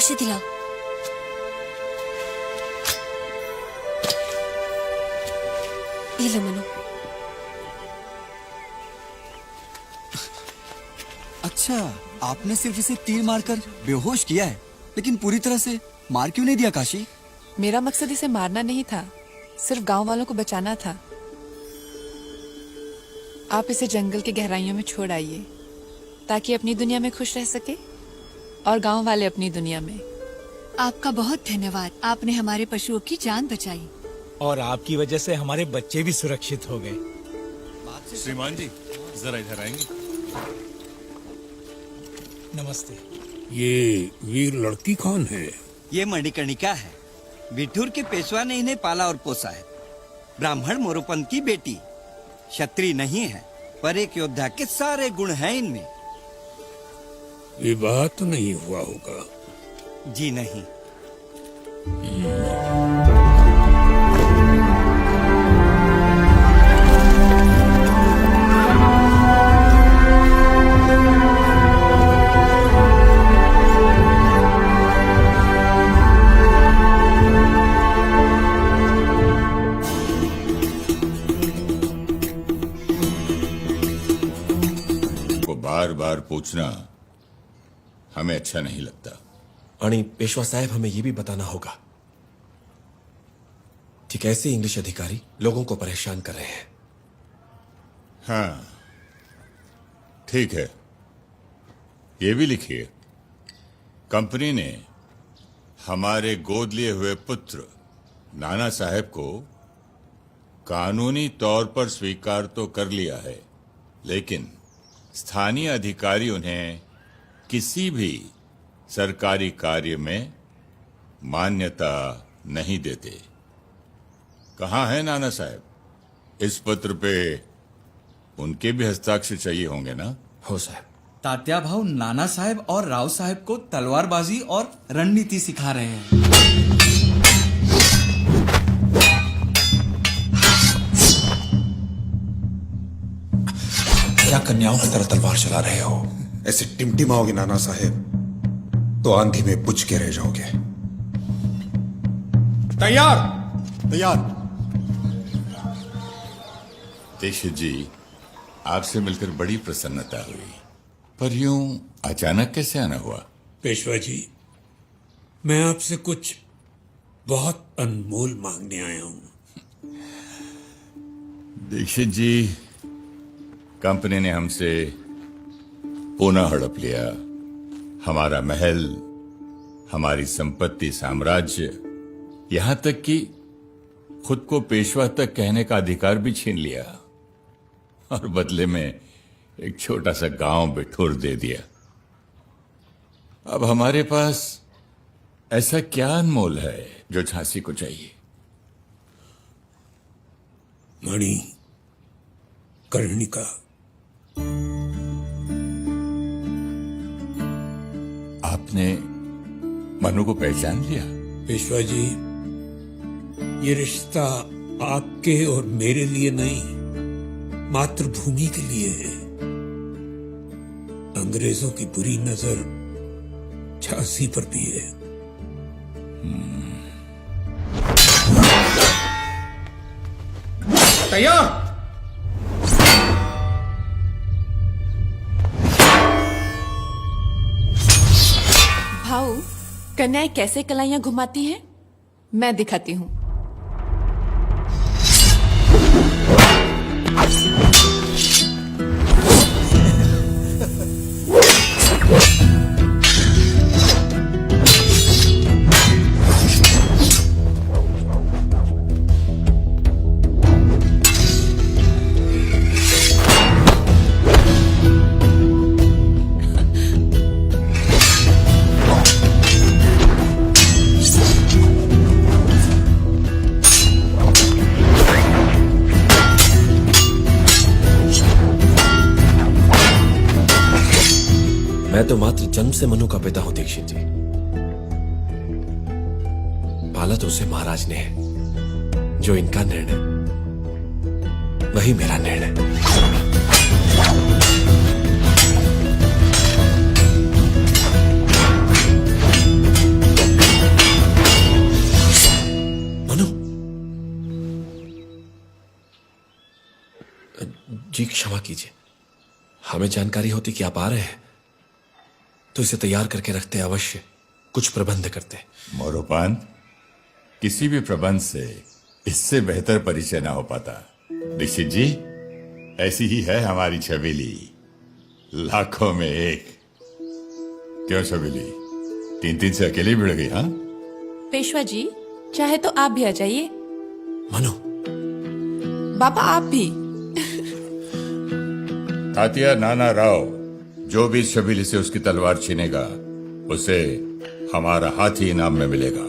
Coffee दिलाओ। ये लो मनु। अच्छा, आपने सिर्फ इसे तीर मारकर बेहोश किया है, लेकिन पूरी तरह से मार क्यों नहीं दिया काशी? मेरा मकसद इसे मारना नहीं था, सिर्फ गांव वालों को बचाना था। आप इसे जंगल की गहराइयों में छोड़ आइए ताकि अपनी दुनिया में खुश रह सके और गांव वाले अपनी दुनिया में। आपका बहुत धन्यवाद, आपने हमारे पशुओं की जान बचाई। और आपकी वजह से हमारे बच्चे भी सुरक्षित हो गए। श्रीमान जी, जरा इधर आएंगे? नमस्ते। ये वीर लड़की कौन है? ये मणिकर्णिका है। विठुर के पेशवा ने इन्हें पाला और पोसा है। ब्राह्मण मोरोपंत की बेटी, क्षत्रिय नहीं है, पर एक योद्धा के सारे गुण हैं इनमें। विवाह तो नहीं हुआ होगा? जी नहीं। बार बार पूछना हमें अच्छा नहीं लगता। आणि पेशवा साहब, हमें यह भी बताना होगा कि कैसे इंग्लिश अधिकारी लोगों को परेशान कर रहे हैं। हाँ, ठीक है, ये भी लिखिए। कंपनी ने हमारे गोद लिए हुए पुत्र नाना साहब को कानूनी तौर पर स्वीकार तो कर लिया है, लेकिन स्थानीय अधिकारी उन्हें किसी भी सरकारी कार्य में मान्यता नहीं देते। कहाँ है नाना साहब? इस पत्र पे उनके भी हस्ताक्षर चाहिए होंगे ना? हो साहब। तात्या भाव नाना साहब और राव साहब को तलवारबाजी और रणनीति सिखा रहे हैं। क्या कन्याओं की तरह तलवार चला रहे हो? ऐसे टिमटिमाओगे नाना साहेब तो आंधी में बुझ के रह जाओगे। तैयार। तैयार। दीक्षित जी, आपसे मिलकर बड़ी प्रसन्नता हुई, पर यूं अचानक कैसे आना हुआ? पेशवा जी, मैं आपसे कुछ बहुत अनमोल मांगने आया हूं। दीक्षित जी, कंपनी ने हमसे पुनः हड़प लिया। हमारा महल, हमारी संपत्ति, साम्राज्य, यहां तक कि खुद को पेशवा तक कहने का अधिकार भी छीन लिया, और बदले में एक छोटा सा गांव बिठूर दे दिया। अब हमारे पास ऐसा क्या अनमोल है जो झांसी को चाहिए? मणि कर्णिका। आपने मनु को पहचान लिया? पेशवा जी, ये रिश्ता आपके और मेरे लिए नहीं, मातृभूमि के लिए है। अंग्रेजों की बुरी नजर झांसी पर भी है। तैयार। भाऊ, कन्याएं कैसे कलाइयां घुमाती हैं, मैं दिखाती हूँ। मैं तो मात्र जन्म से मनु का पिता हूं दीक्षित जी। पाला तो उसे महाराज ने है। जो इनका निर्णय वही मेरा निर्णय। जी क्षमा कीजिए, हमें जानकारी होती कि आप आ रहे हैं तो इसे तैयार करके रखते, अवश्य कुछ प्रबंध करते। मोरोपंत, किसी भी प्रबंध से इससे बेहतर परिचय ना हो पाता। दीक्षित जी, ऐसी ही है हमारी छबीली, लाखों में एक। क्यों छबीली, 3-3 से अकेले भिड़ गई? हाँ पेशवा जी, चाहे तो आप भी आ जाइए। मनु, बाबा आप भी। तात्या नाना राव, जो भी इस छबीली से उसकी तलवार छीनेगा उसे हमारा हाथी इनाम में मिलेगा।